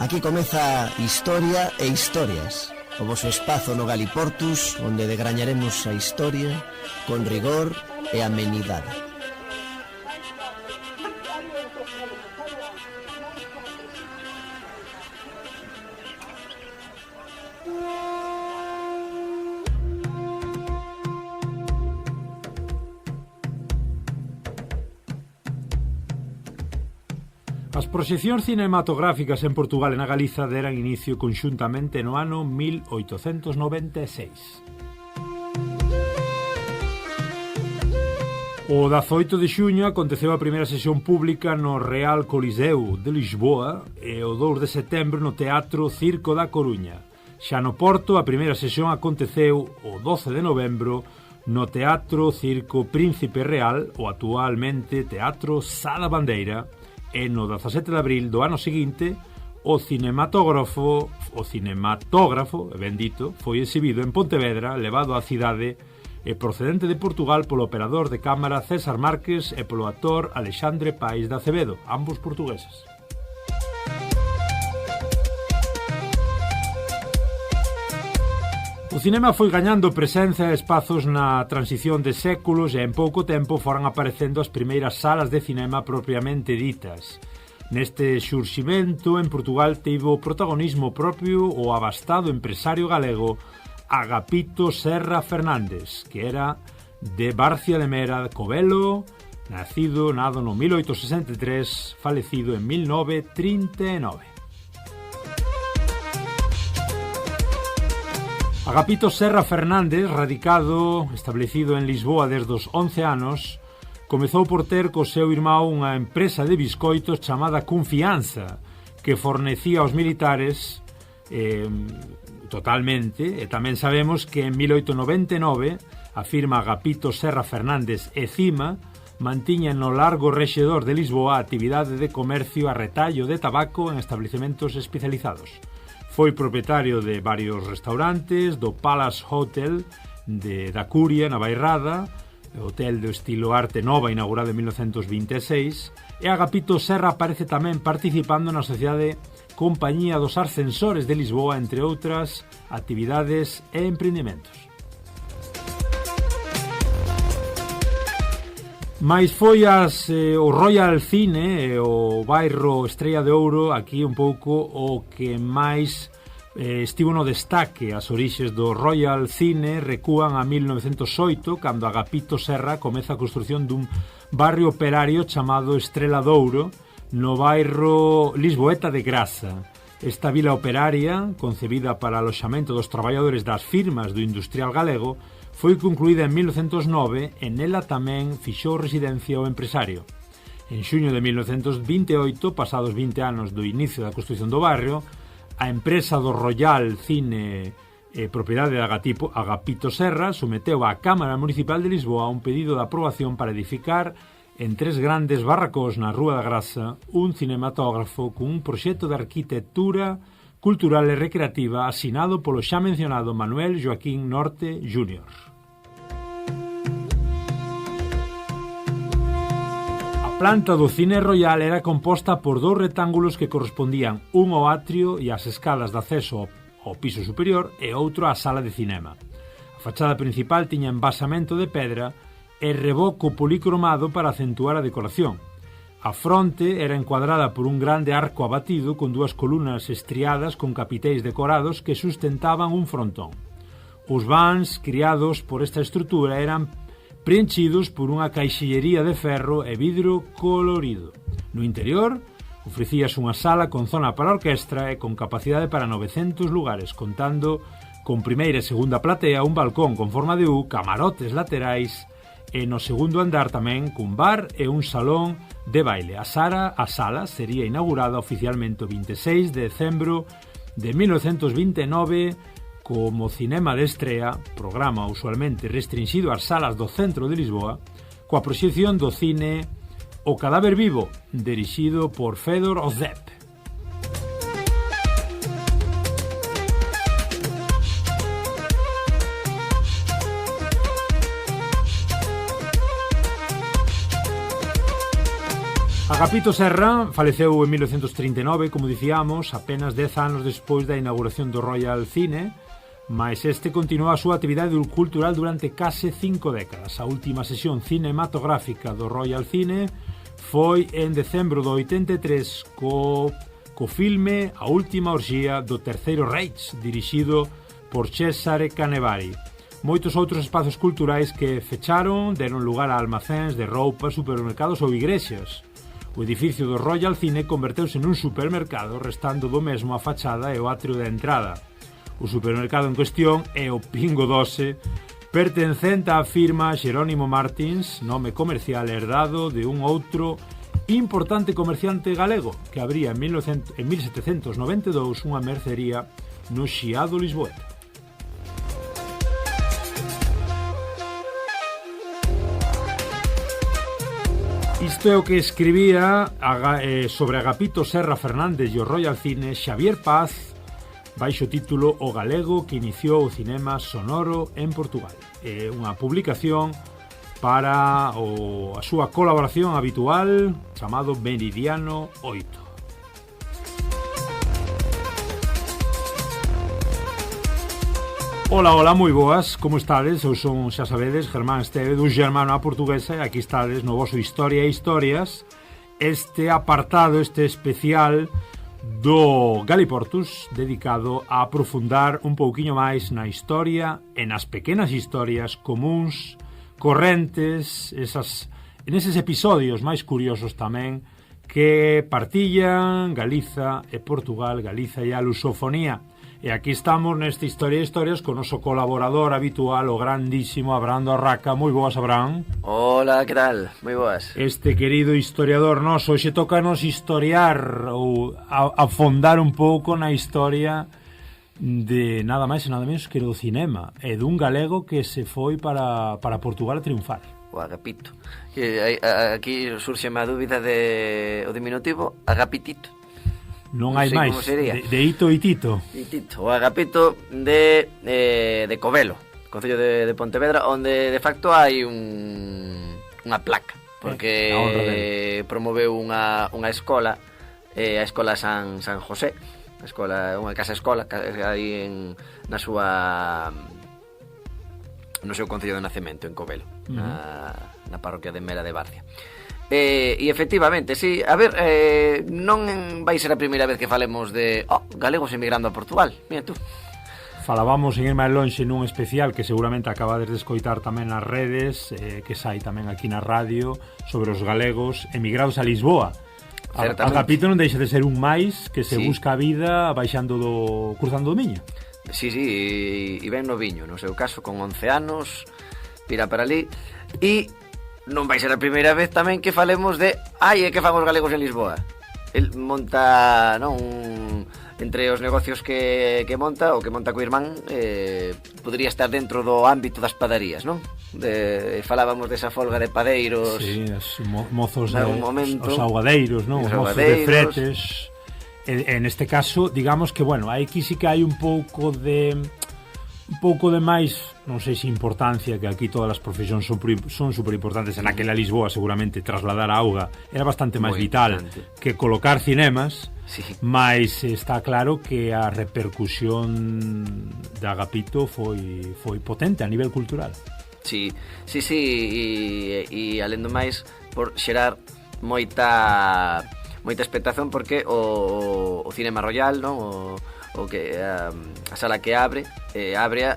Aquí comeza Historia e Historias, o voso espazo no Galiportus, onde degrañaremos a historia con rigor e amenidade. As proxeccións cinematográficas en Portugal e na Galiza deran inicio conxuntamente no ano 1896. O 18 de xuño aconteceu a primeira sesión pública no Real Coliseu de Lisboa e o 2 de setembro no Teatro Circo da Coruña. Xa no Porto, a primeira sesión aconteceu o 12 de novembro no Teatro Circo Príncipe Real, o actualmente Teatro Sá da Bandeira, e no 17 de abril do ano seguinte o cinematógrafo bendito, foi exhibido en Pontevedra, levado á cidade e procedente de Portugal polo operador de cámara César Márquez e polo actor Alexandre País de Acevedo, ambos portugueses. O cinema foi gañando presenza e espazos na transición de séculos e en pouco tempo foran aparecendo as primeiras salas de cinema propiamente ditas. Neste xurximento, en Portugal tivo protagonismo propio o abastado empresario galego Agapito Serra Fernández, que era de Barcia de Mera, Covelo, nado no 1863, falecido en 1939. Agapito Serra Fernández, establecido en Lisboa desde os 11 anos, comezou por ter co seu irmão unha empresa de biscoitos chamada Confianza, que fornecía aos militares totalmente, e tamén sabemos que en 1899 a firma Agapito Serra Fernández e Cima mantiña no largo rexedor de Lisboa a actividade de comercio a retallo de tabaco en establecementos especializados. Foi propietario de varios restaurantes, do Palace Hotel da Curia, na Bairrada, hotel do estilo Arte Nova inaugurado en 1926, e Agapito Serra aparece tamén participando na Sociedade Compañía dos Ascensores de Lisboa, entre outras actividades e empreendimentos. Mais foi o Royal Cine e o bairro Estrella de Ouro aquí un pouco o que máis estivo no destaque. As orixes do Royal Cine recúan a 1908, cando Agapito Serra comeza a construción dun barrio operario chamado Estrela de Ouro no bairro lisboeta de Grasa. Esta vila operaria, concebida para aloxamento dos traballadores das firmas do industrial galego, foi concluída en 1909 e nela tamén fixou residencia o empresario. En xuño de 1928, pasados 20 anos do inicio da construción do barrio, a empresa do Royal Cine, propiedade de Agapito Serra, someteu á Cámara Municipal de Lisboa un pedido de aprobación para edificar en 3 grandes barracós na Rúa da Grasa un cinematógrafo con un proxecto de arquitectura cultural e recreativa asinado polo xa mencionado Manuel Joaquín Norte Jr. A planta do Cine Royal era composta por 2 retángulos que correspondían un ao atrio e as escadas de acceso ao piso superior e outro á sala de cinema. A fachada principal tiña embasamento de pedra e revoco policromado para acentuar a decoración. A fronte era encuadrada por un grande arco abatido con 2 columnas estriadas con capiteis decorados que sustentaban un frontón. Os vans criados por esta estrutura eran preenchidos por unha caixillería de ferro e vidro colorido. No interior ofrecíase unha sala con zona para a orquestra e con capacidade para 900 lugares, contando con primeira e segunda platea, un balcón con forma de U, camarotes laterais e no segundo andar tamén cun bar e un salón de baile. A sala sería inaugurada oficialmente o 26 de decembro de 1929 como cinema de estrea, programa usualmente restringido ás salas do centro de Lisboa, coa proxección do cine O Cadáver Vivo, dirixido por Fedor Ozep. A Agapito Serra faleceu en 1939, como dicíamos, apenas 10 anos despois da inauguración do Royal Cine, mas este continuou a súa actividade cultural durante case 5 décadas. A última sesión cinematográfica do Royal Cine foi en decembro do 83 co filme A última orxía do Terceiro Reich, dirixido por Cesare Canevari. Moitos outros espazos culturais que fecharon deron lugar a almacéns de roupa, supermercados ou igrexas. O edificio do Royal Cine converteuse nun supermercado, restando do mesmo a fachada e o atrio da entrada. O supermercado en cuestión é o Pingo Doce, pertencente á firma Jerónimo Martins, nome comercial herdado de un outro importante comerciante galego que abría en 1792 unha mercería no Chiado Lisboeta. Isto é o que escribía sobre Agapito Serra Fernández e o Royal Cine Xavier Paz, baixo título O galego que iniciou o cinema sonoro en Portugal. É unha publicación para a súa colaboración habitual chamado Meridiano 8. Ola, ola, moi boas, como estades? Eu son, xa sabedes, Germán Esteve, dun Germano a Portuguesa, e aquí estades no voso Historia e Historias, este apartado, este especial do Galiportus, dedicado a aprofundar un pouquiño máis na historia e nas pequenas historias comuns, correntes, neses episodios máis curiosos tamén, que partillan Galiza e Portugal, Galiza e a lusofonía. E aquí estamos neste Historia de Historias con o noso colaborador habitual, o grandísimo Abraham Arraca. Moi boas, Abraham. Hola, que tal? Moi boas. Este querido historiador noso, hoxe tócanos historiar ou afondar un pouco na historia de nada máis e nada menos que do cinema e dun galego que se foi para Portugal a triunfar. O Agapito. Aquí surxe a dúbida o diminutivo Agapitito. Non hai máis, de Ito e Tito. O Agapito de Covelo, Concello de Pontevedra, onde de facto hai unha placa, porque promoveu unha escola, a Escola San José, unha casa escola aí no seu concello de nacemento, en Covelo, na parroquia de Mera de Barcia. E efectivamente, sí, a ver, non vai ser a primeira vez que falemos de galegos emigrando a Portugal. Mira tú. Falábamos en ir máis lonxe nun especial que seguramente acabades de escoitar tamén nas redes, que sai tamén aquí na radio, sobre os galegos emigrados a Lisboa. Agapito non deixa de ser un máis que se busca a vida cruzando o Miño. Sí, e ven no Viño, no seu caso, con 11 anos, pira para ali, e non vai ser a primeira vez tamén que falemos de que fan os galegos en Lisboa. El monta, non, entre os negocios que monta, o que monta co irmán, podría estar dentro do ámbito das padarías, non? Falábamos desa folga de padeiros. Sí, os mozos os augadeiros, non? Os mozos de fretes. En este caso, digamos que, bueno, aquí sí que hai un pouco de máis, non sei se importancia, que aquí todas as profesións son superimportantes. En aquela Lisboa seguramente trasladar a auga era bastante máis vital que colocar cinemas, mas está claro que a repercusión de Agapito foi potente a nivel cultural. Sí, e alén do máis por xerar moita expectación, porque o Cinema Royal, non? O que a sala que ábrea,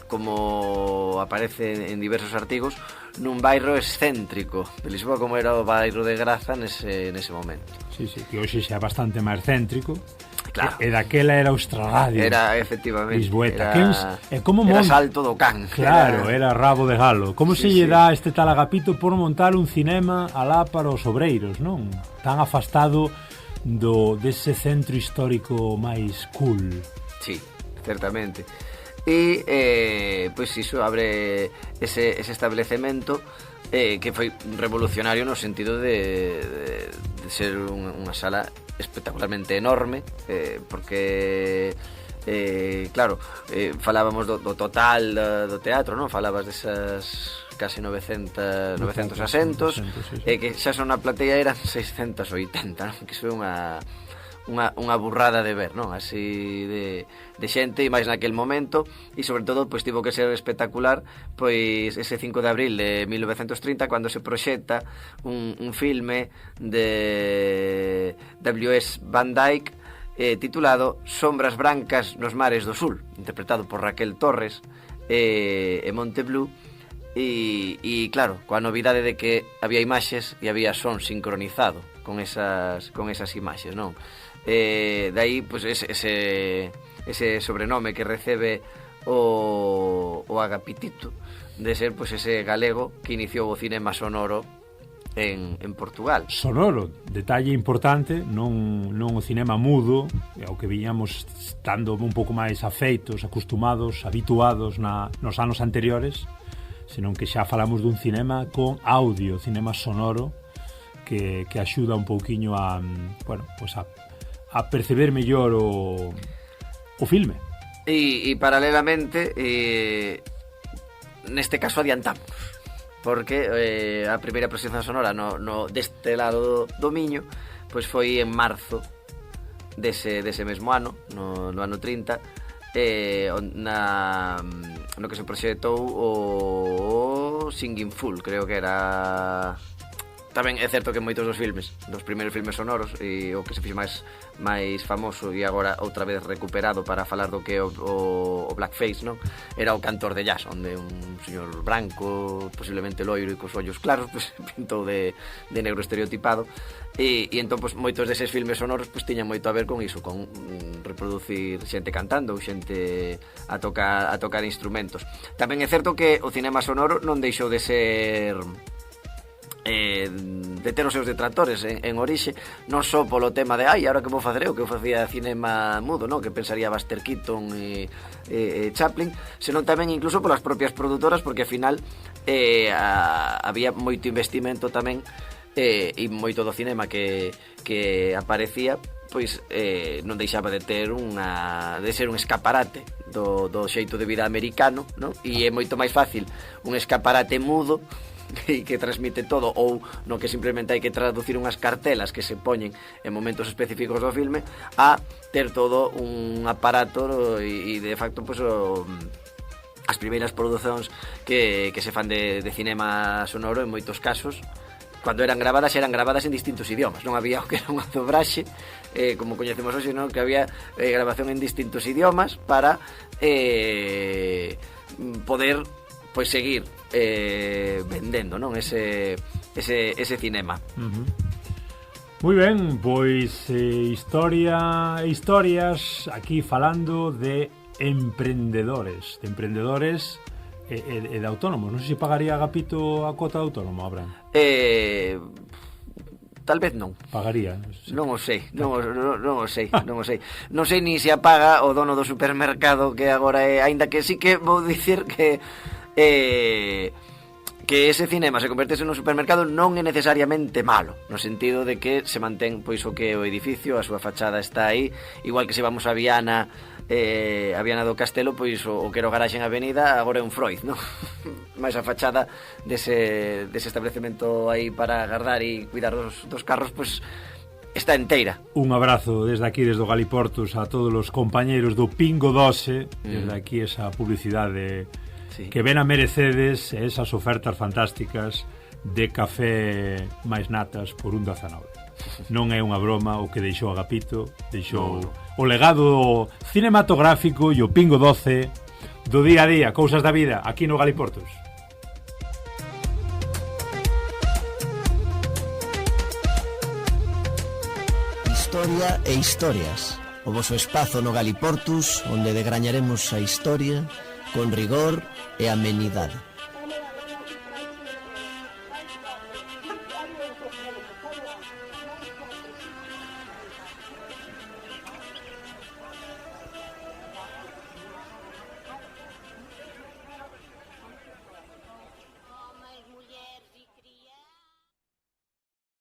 como aparece en diversos artigos, nun bairro excéntrico de Lisboa, como era o bairro de Graza nese momento. Sí, que hoxe xa é bastante máis céntrico. Claro. E daquela era Australadio. Era, efectivamente. Lisboeta. Era salto do can. Claro, era rabo de galo. Como se lle dá este tal Agapito por montar un cinema alá para os obreiros, non? Tan afastado dese centro histórico máis cool. Sí, certamente. E pois iso abre ese establecemento que foi revolucionario no sentido de ser unha sala espectacularmente enorme, porque claro, falábamos do total do teatro, non? Falabas desas casi 900 asentos, e que xa son na platea eran 680, non? Que iso é unha burrada de ver, non? Así de xente, e máis naquel momento, e sobre todo, pois tivo que ser espectacular, pois ese 5 de abril de 1930, cando se proxecta un filme de W.S. Van Dyke titulado Sombras brancas nos mares do sul, interpretado por Raquel Torres e Monteblú, e claro, coa novidade de que había imaxes e había son sincronizado con esas imaxes, non? Dai, pois, ese sobrenome que recebe o Agapitito, de ser, pois, ese galego que iniciou o cinema sonoro en Portugal. Sonoro, detalle importante, non o cinema mudo, ao que viñamos estando un pouco máis afeitos, acostumados, habituados nos anos anteriores, senón que xa falamos dun cinema con audio, cinema sonoro, que axuda un pouquiño a perceber mellor o filme. E paralelamente, neste caso adiantamos, porque a primeira proxección sonora deste lado do Miño, pois foi en marzo dese mesmo ano, no ano 30, no que se proxectou o Singing Fool, creo que era. Tamén é certo que moitos dos filmes, dos primeiros filmes sonoros, e o que se fixo máis famoso e agora outra vez recuperado para falar do que é o blackface, non? Era o cantor de jazz, onde un señor branco, posiblemente loiro e cos ollos claros, pues, pintou de negro estereotipado, e entón, pues, moitos deses filmes sonoros, pues, tiñan moito a ver con iso, con reproducir xente cantando ou xente a tocar instrumentos. Tamén é certo que o cinema sonoro non deixou de ser de ter os seus detractores en orixe, non só polo tema de agora que vou facer o que eu facía cinema mudo, non? Que pensaría Buster Keaton e Chaplin, senón tamén incluso polas propias produtoras, porque ao final había moito investimento tamén, e moito do cinema que aparecía, pois non deixaba de ter de ser un escaparate do xeito de vida americano, non? E é moito máis fácil un escaparate mudo e que transmite todo, ou no que simplemente hai que traducir unhas cartelas que se poñen en momentos específicos do filme, a ter todo un aparato e de facto, pues, as primeiras producións que se fan de cinema sonoro, en moitos casos, cando eran gravadas en distintos idiomas, non había o que era unha dobraxe, como coñecemos hoxe, non? Que había grabación en distintos idiomas para poder, pois, seguir vendendo, non? Ese cinema. Moi ben, pois historias aquí falando de emprendedores e de autónomos. Non sei se pagaría Agapito a cota de autónomo, Abraham. Tal vez non. Pagaría. Non o sei. Non sei ni se a paga o dono do supermercado, que agora é, aínda que sí que vou dicir que ese cinema se convertese nun supermercado non é necesariamente malo, no sentido de que se mantén, pois, o que é o edificio, a súa fachada está aí, igual que se vamos a Viana do Castelo, pois o que era o garaxe en Avenida agora é un Freud, non? Mais a fachada dese establecemento aí para agardar e cuidar dos carros, pois está enteira. Un abrazo desde aquí, desde o Galiportus, a todos os compañeiros do Pingo Doce, desde aquí esa publicidade, sí, que ven a merecedes esas ofertas fantásticas de café máis natas por $1,19. Non é unha broma o que deixou Agapito, deixou o legado cinematográfico e o Pingo Doce do día a día, cousas da vida, aquí no Galiportus. Historia e historias, o voso espazo no Galiportus, onde degrañaremos a historia con rigor e amenidade.